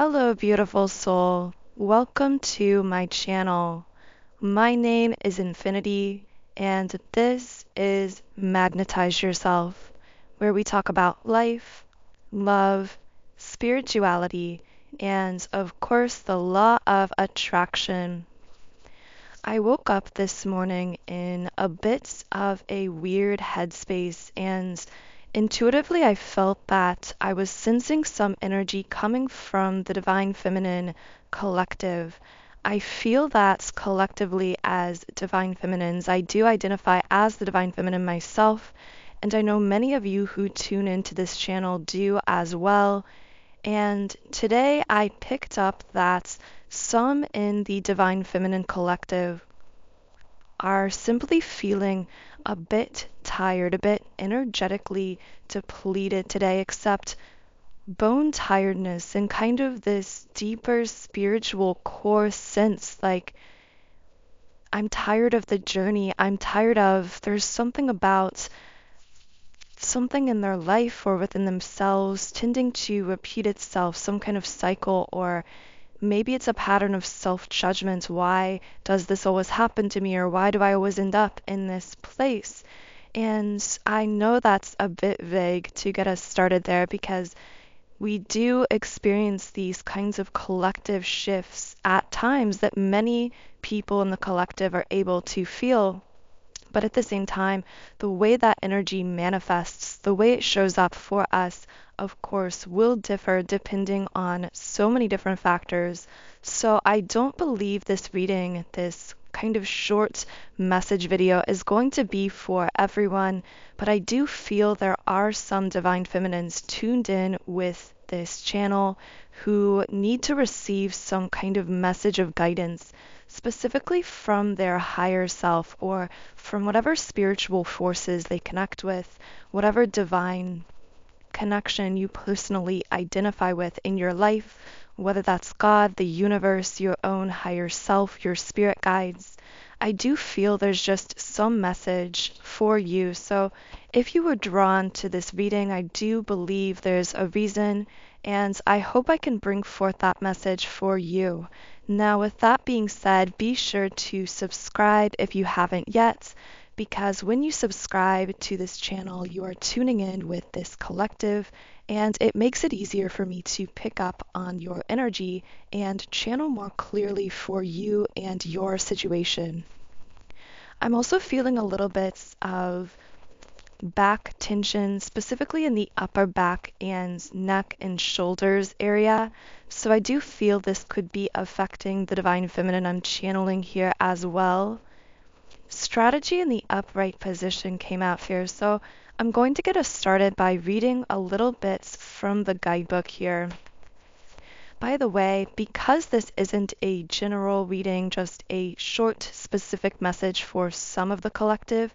Hello, beautiful soul. Welcome to my channel. My name is Infinity, and this is Magnetize Yourself, where we talk about life, love, spirituality, and of course, the law of attraction. I woke up this morning in a bit of a weird headspace, and intuitively I felt that I was sensing some energy coming from the Divine Feminine collective. I feel that collectively as Divine Feminines, I do identify as the Divine Feminine myself, and I know many of you who tune into this channel do as well. And today I picked up that some in the Divine Feminine collective are simply feeling a bit tired, a bit energetically depleted today, except bone tiredness and kind of this deeper spiritual core sense like I'm tired of the journey. There's something about something in their life or within themselves tending to repeat itself, some kind of cycle, or maybe it's a pattern of self-judgment. Why does this always happen to me? Or why do I always end up in this place? And I know that's a bit vague to get us started there because we do experience these kinds of collective shifts at times that many people in the collective are able to feel. But at the same time, the way that energy manifests, the way it shows up for us, of course, will differ depending on so many different factors. So I don't believe this reading, this kind of short message video, is going to be for everyone, but I do feel there are some Divine Feminines tuned in with this channel who need to receive some kind of message of guidance, specifically from their higher self or from whatever spiritual forces they connect with, whatever divine connection you personally identify with in your life, whether that's God, the universe, your own higher self, your spirit guides. I do feel there's just some message for you. So if you were drawn to this reading, I do believe there's a reason, and I hope I can bring forth that message for you. Now, with that being said, be sure to subscribe if you haven't yet, because when you subscribe to this channel, you are tuning in with this collective, and it makes it easier for me to pick up on your energy and channel more clearly for you and your situation. I'm also feeling a little bit of back tension, specifically in the upper back and neck and shoulders area. So I do feel this could be affecting the Divine Feminine I'm channeling here as well. Strategy in the upright position came out here, so I'm going to get us started by reading a little bit from the guidebook here. By the way, because this isn't a general reading, just a short, specific message for some of the collective,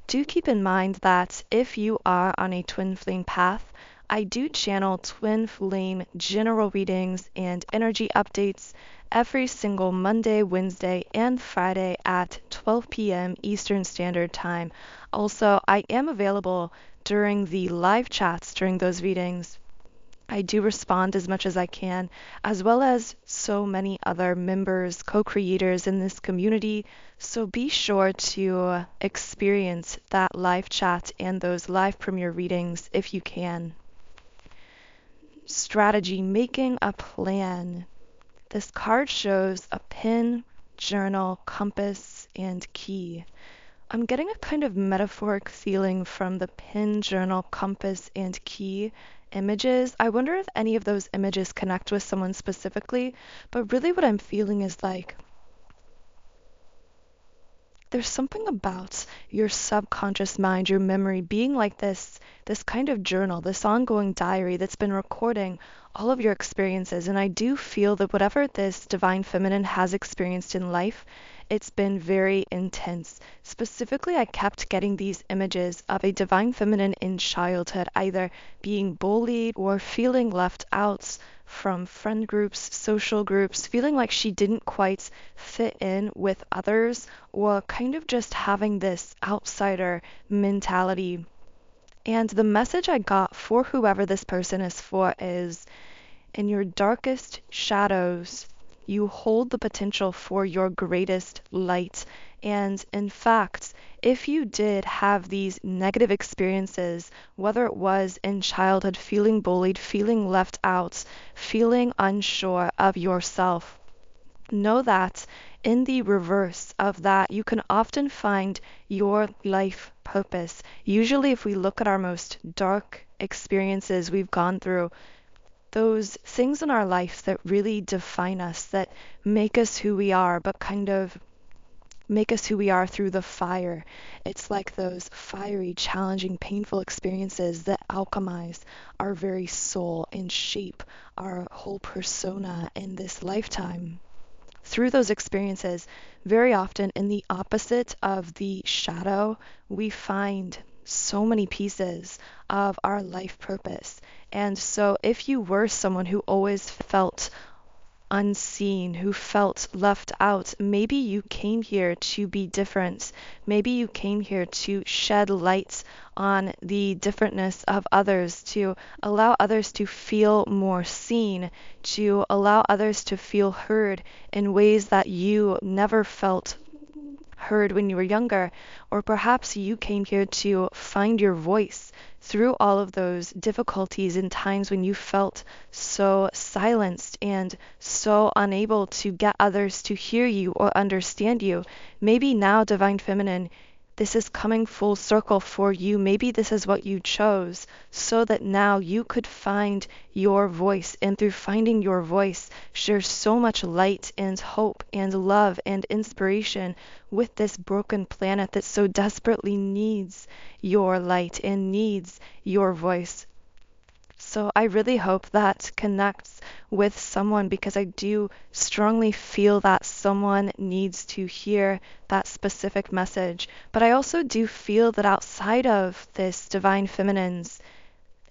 do keep in mind that if you are on a twin flame path, I do channel twin flame general readings and energy updates every single Monday, Wednesday, and Friday at 12 p.m. Eastern Standard Time. Also, I am available during the live chats during those readings. I do respond as much as I can, as well as so many other members, co-creators in this community. So be sure to experience that live chat and those live premiere readings if you can. Strategy, making a plan. This card shows a pen, journal, compass, and key. I'm getting a kind of metaphoric feeling from the pen, journal, compass, and key images. I wonder if any of those images connect with someone specifically, but really what I'm feeling is like there's something about your subconscious mind, your memory being like this kind of journal, this ongoing diary that's been recording all of your experiences. And I do feel that whatever this Divine Feminine has experienced in life, it's been very intense. Specifically, I kept getting these images of a Divine Feminine in childhood, either being bullied or feeling left out from friend groups, social groups, feeling like she didn't quite fit in with others, or kind of just having this outsider mentality. And the message I got for whoever this person is for is In your darkest shadows, you hold the potential for your greatest light. And in fact, if you did have these negative experiences, whether it was in childhood, feeling bullied, feeling left out, feeling unsure of yourself, know that in the reverse of that, you can often find your life purpose. Usually, if we look at our most dark experiences we've gone through, those things in our life that really define us, that make us who we are, but kind of make us who we are through the fire. It's like those fiery, challenging, painful experiences that alchemize our very soul and shape our whole persona in this lifetime. Through those experiences, very often in the opposite of the shadow, we find so many pieces of our life purpose. And so, if you were someone who always felt unseen, who felt left out, maybe you came here to be different. Maybe you came here to shed light on the differentness of others, to allow others to feel more seen, to allow others to feel heard in ways that you never felt heard when you were younger. Or perhaps you came here to find your voice through all of those difficulties and times when you felt so silenced and so unable to get others to hear you or understand you. Maybe now, Divine Feminine, this is coming full circle for you. Maybe this is what you chose so that now you could find your voice. And through finding your voice, share so much light and hope and love and inspiration with this broken planet that so desperately needs your light and needs your voice. So I really hope that connects with someone, because I do strongly feel that someone needs to hear that specific message. But I also do feel that outside of this Divine Feminine's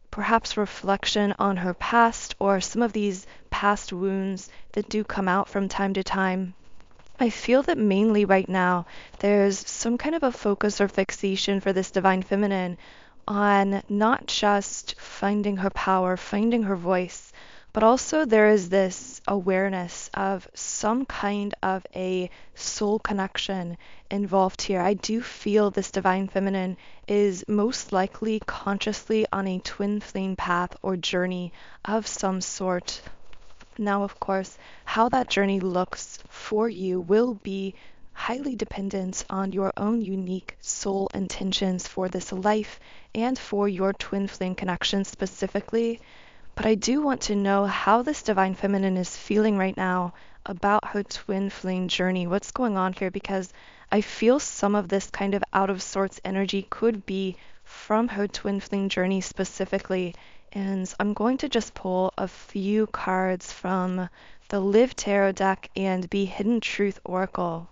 perhaps reflection on her past or some of these past wounds that do come out from time to time, I feel that mainly right now there's some kind of a focus or fixation for this Divine Feminine on not just finding her power, finding her voice, but also there is this awareness of some kind of a soul connection involved here. I do feel this Divine Feminine is most likely consciously on a twin flame path or journey of some sort. Now, of course, how that journey looks for you will be highly dependent on your own unique soul intentions for this life and for your twin flame connection specifically. But I do want to know how this Divine Feminine is feeling right now about her twin flame journey. What's going on here? Because I feel some of this kind of out of sorts energy could be from her twin flame journey specifically. And I'm going to just pull a few cards from the Live Tarot deck and the Hidden Truth Oracle.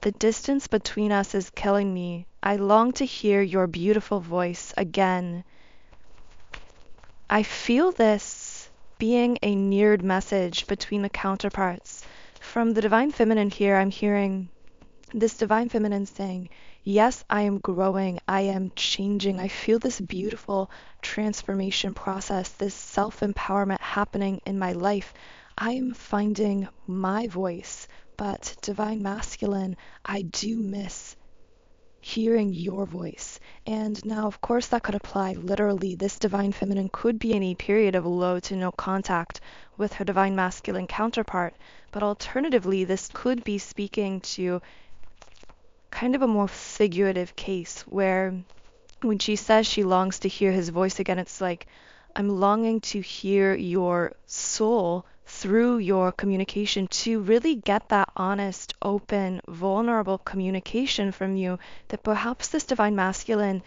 The distance between us is killing me. I long to hear your beautiful voice again. I feel this being a mirrored message between the counterparts. From the Divine Feminine here, I'm hearing this Divine Feminine saying, yes, I am growing, I am changing. I feel this beautiful transformation process, this self-empowerment happening in my life. I am finding my voice, but Divine Masculine, I do miss hearing your voice. And now, of course, that could apply literally. This Divine Feminine could be in a period of low to no contact with her Divine Masculine counterpart. But alternatively, this could be speaking to kind of a more figurative case where when she says she longs to hear his voice again, it's like, I'm longing to hear your soul through your communication, to really get that honest, open, vulnerable communication from you that perhaps this Divine Masculine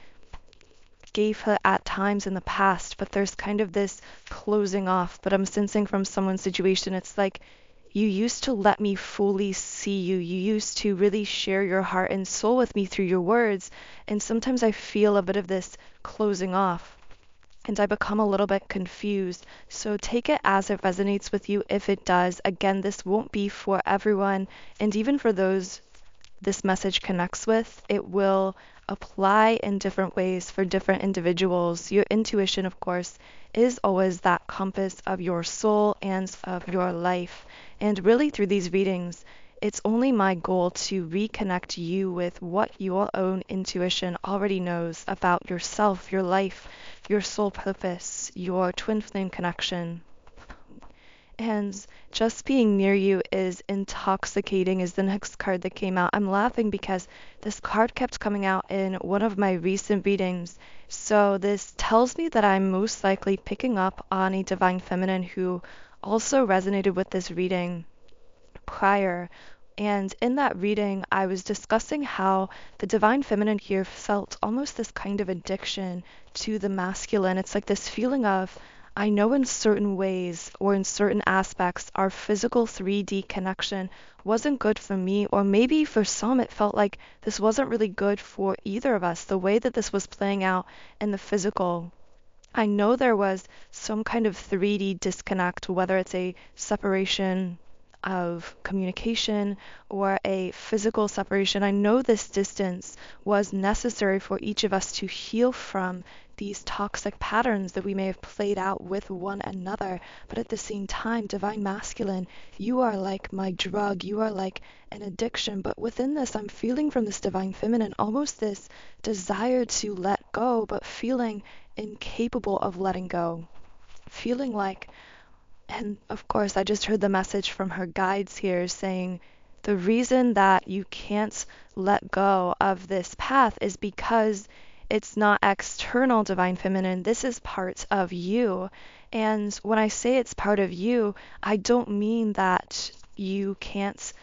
gave her at times in the past, but there's kind of this closing off. But I'm sensing from someone's situation, it's like, you used to let me fully see you. You used to really share your heart and soul with me through your words. And sometimes I feel a bit of this closing off, and I become a little bit confused. So take it as it resonates with you if it does. Again, this won't be for everyone. And even for those this message connects with, it will apply in different ways for different individuals. Your intuition, of course, is always that compass of your soul and of your life. And really, through these readings, it's only my goal to reconnect you with what your own intuition already knows about yourself, your life, your soul purpose, your twin flame connection. And just being near you is intoxicating is the next card that came out. I'm laughing because this card kept coming out in one of my recent readings. So this tells me that I'm most likely picking up on a divine feminine who also resonated with this reading prior. And in that reading, I was discussing how the divine feminine here felt almost this kind of addiction to the masculine. It's like this feeling of, I know in certain ways or in certain aspects, our physical 3D connection wasn't good for me, or maybe for some it felt like this wasn't really good for either of us, the way that this was playing out in the physical. I know there was some kind of 3D disconnect, whether it's a separation of communication or a physical separation. I know this distance was necessary for each of us to heal from these toxic patterns that we may have played out with one another. But at the same time, divine masculine, you are like my drug, you are like an addiction. But within this, I'm feeling from this divine feminine almost this desire to let go, but feeling incapable of letting go. Feeling like, and of course, I just heard the message from her guides here saying the reason that you can't let go of this path is because it's not external, divine feminine. This is part of you. And when I say it's part of you, I don't mean that you can't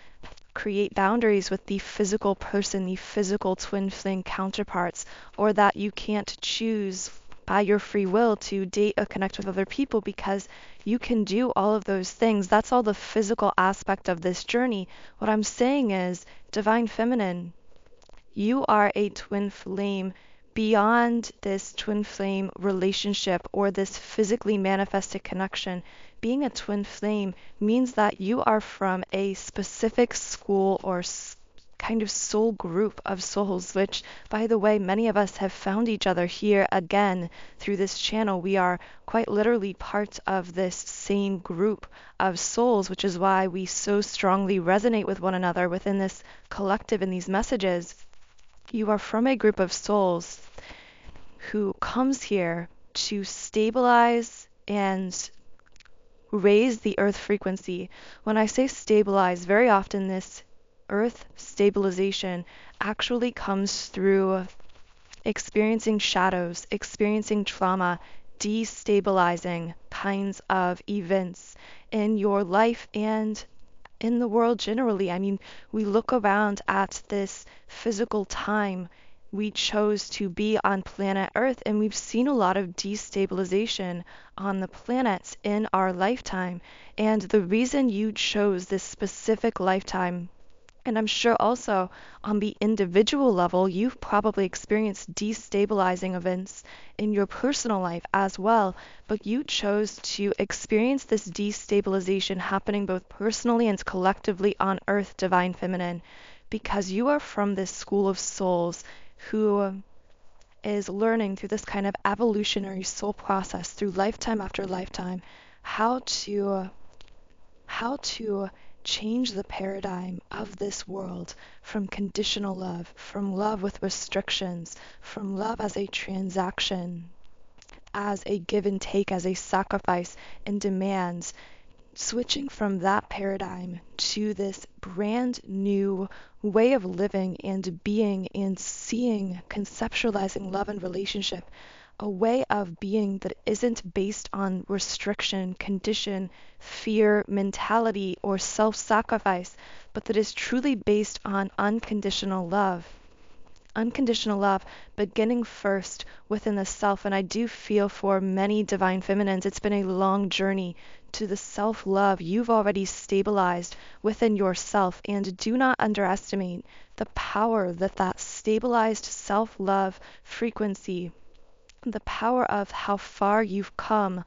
create boundaries with the physical person, the physical twin flame counterparts, or that you can't choose by your free will to date or connect with other people, because you can do all of those things. That's all the physical aspect of this journey. What I'm saying is, divine feminine, you are a twin flame beyond this twin flame relationship or this physically manifested connection. Being a twin flame means that you are from a specific school or kind of soul group of souls, which, by the way, many of us have found each other here again through this channel. We are quite literally part of this same group of souls, which is why we so strongly resonate with one another within this collective in these messages. You are from a group of souls who comes here to stabilize and raise the earth frequency. When I say stabilize, very often this earth stabilization actually comes through experiencing shadows, experiencing trauma, destabilizing kinds of events in your life and in the world generally. I mean, we look around at this physical time we chose to be on planet Earth, and we've seen a lot of destabilization on the planets in our lifetime. And the reason you chose this specific lifetime, and I'm sure also on the individual level, you've probably experienced destabilizing events in your personal life as well, but you chose to experience this destabilization happening both personally and collectively on Earth, divine feminine, because you are from this school of souls who is learning through this kind of evolutionary soul process through lifetime after lifetime how to change the paradigm of this world from conditional love, from love with restrictions, from love as a transaction, as a give and take, as a sacrifice and demands, switching from that paradigm to this brand new way of living and being and seeing, conceptualizing love and relationship, a way of being that isn't based on restriction, condition, fear, mentality, or self-sacrifice, but that is truly based on unconditional love. Unconditional love beginning first within the self. And I do feel for many divine feminines, it's been a long journey to the self-love you've already stabilized within yourself. And do not underestimate the power that that stabilized self-love frequency, the power of how far you've come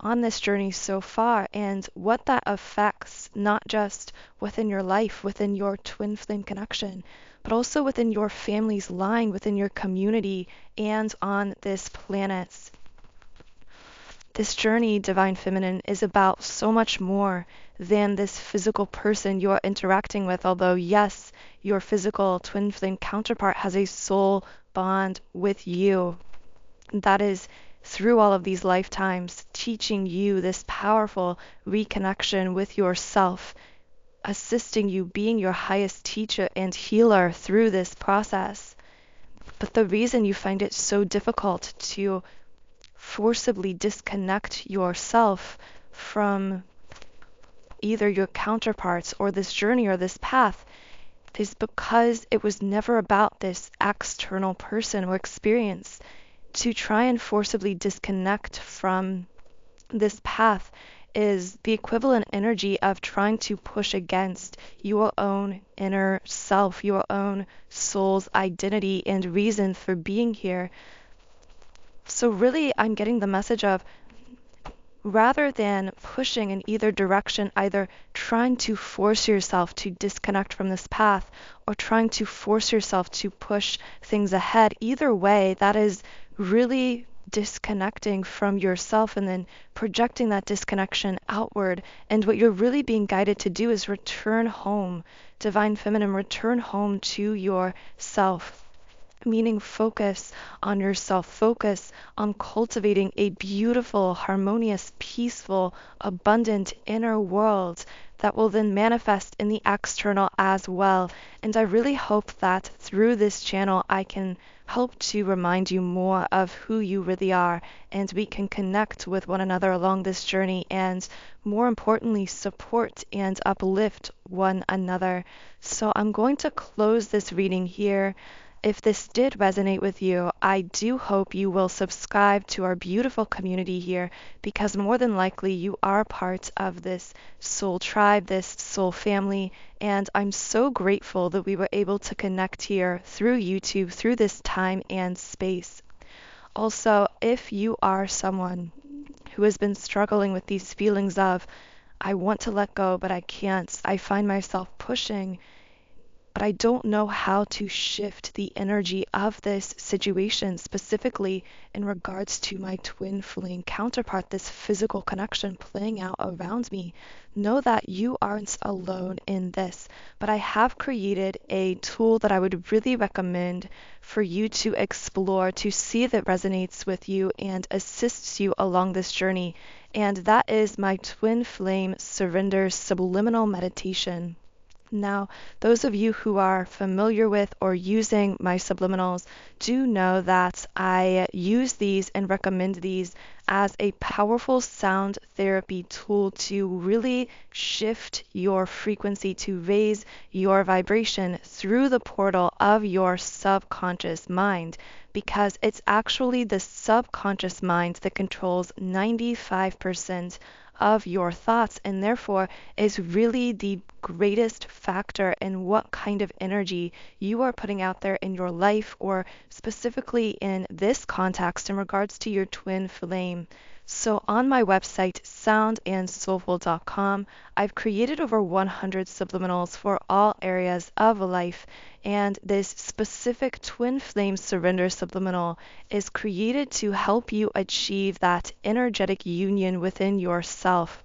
on this journey so far and what that affects, not just within your life, within your twin flame connection, but also within your family's line, within your community, and on this planet. This journey, Divine Feminine, is about so much more than this physical person you're interacting with, although, yes, your physical twin flame counterpart has a soul bond with you. That is through all of these lifetimes teaching you this powerful reconnection with yourself, assisting you, being your highest teacher and healer through this process. But the reason you find it so difficult to forcibly disconnect yourself from either your counterparts or this journey or this path is because it was never about this external person or experience. To try and forcibly disconnect from this path is the equivalent energy of trying to push against your own inner self, your own soul's identity and reason for being here. So really, I'm getting the message of, rather than pushing in either direction, either trying to force yourself to disconnect from this path or trying to force yourself to push things ahead, either way, that is really disconnecting from yourself and then projecting that disconnection outward. And what you're really being guided to do is return home, Divine Feminine, return home to yourself. Meaning focus on yourself, focus on cultivating a beautiful, harmonious, peaceful, abundant inner world that will then manifest in the external as well. And I really hope that through this channel I can help to remind you more of who you really are, and we can connect with one another along this journey and, more importantly, support and uplift one another. So I'm going to close this reading here. If this did resonate with you, I do hope you will subscribe to our beautiful community here, because more than likely you are part of this soul tribe, this soul family, and I'm so grateful that we were able to connect here through YouTube, through this time and space. Also, if you are someone who has been struggling with these feelings of, I want to let go, but I can't, I find myself pushing, but I don't know how to shift the energy of this situation, specifically in regards to my twin flame counterpart, this physical connection playing out around me. Know that you aren't alone in this, but I have created a tool that I would really recommend for you to explore, to see if it resonates with you and assists you along this journey. And that is my Twin Flame Surrender Subliminal Meditation. Now, those of you who are familiar with or using my subliminals do know that I use these and recommend these as a powerful sound therapy tool to really shift your frequency, to raise your vibration through the portal of your subconscious mind, because it's actually the subconscious mind that controls 95% of your thoughts, and therefore is really the greatest factor in what kind of energy you are putting out there in your life, or specifically in this context in regards to your twin flame. So on my website, soundandsoulful.com, I've created over 100 subliminals for all areas of life, and this specific twin flame surrender subliminal is created to help you achieve that energetic union within yourself,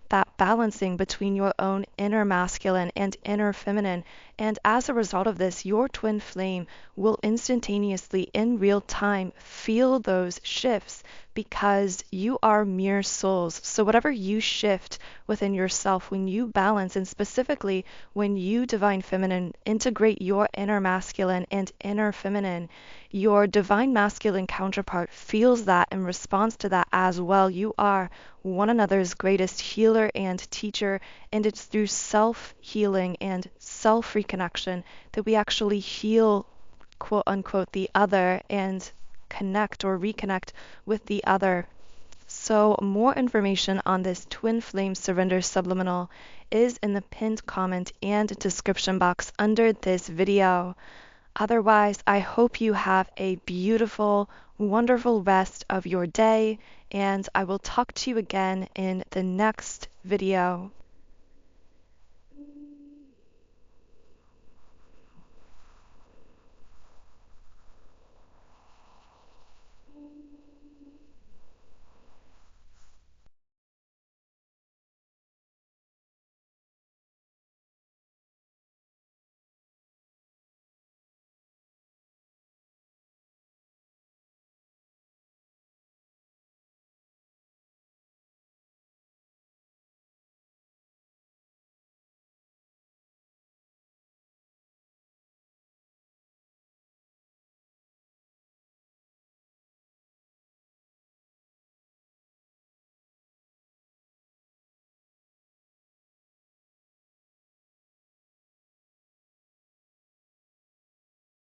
that balancing between your own inner masculine and inner feminine. And as a result of this, your twin flame will instantaneously, in real time, feel those shifts, because you are mere souls. So whatever you shift within yourself, when you balance, and specifically when you, Divine Feminine, integrate your inner masculine and inner feminine, your divine masculine counterpart feels that and responds to that as well. You are one another's greatest healer and teacher, and it's through self-healing and self-reconnection that we actually heal, quote unquote, the other and connect or reconnect with the other. So more information on this Twin Flame Surrender Subliminal is in the pinned comment and description box under this video. Otherwise, I hope you have a beautiful, wonderful rest of your day, and I will talk to you again in the next video.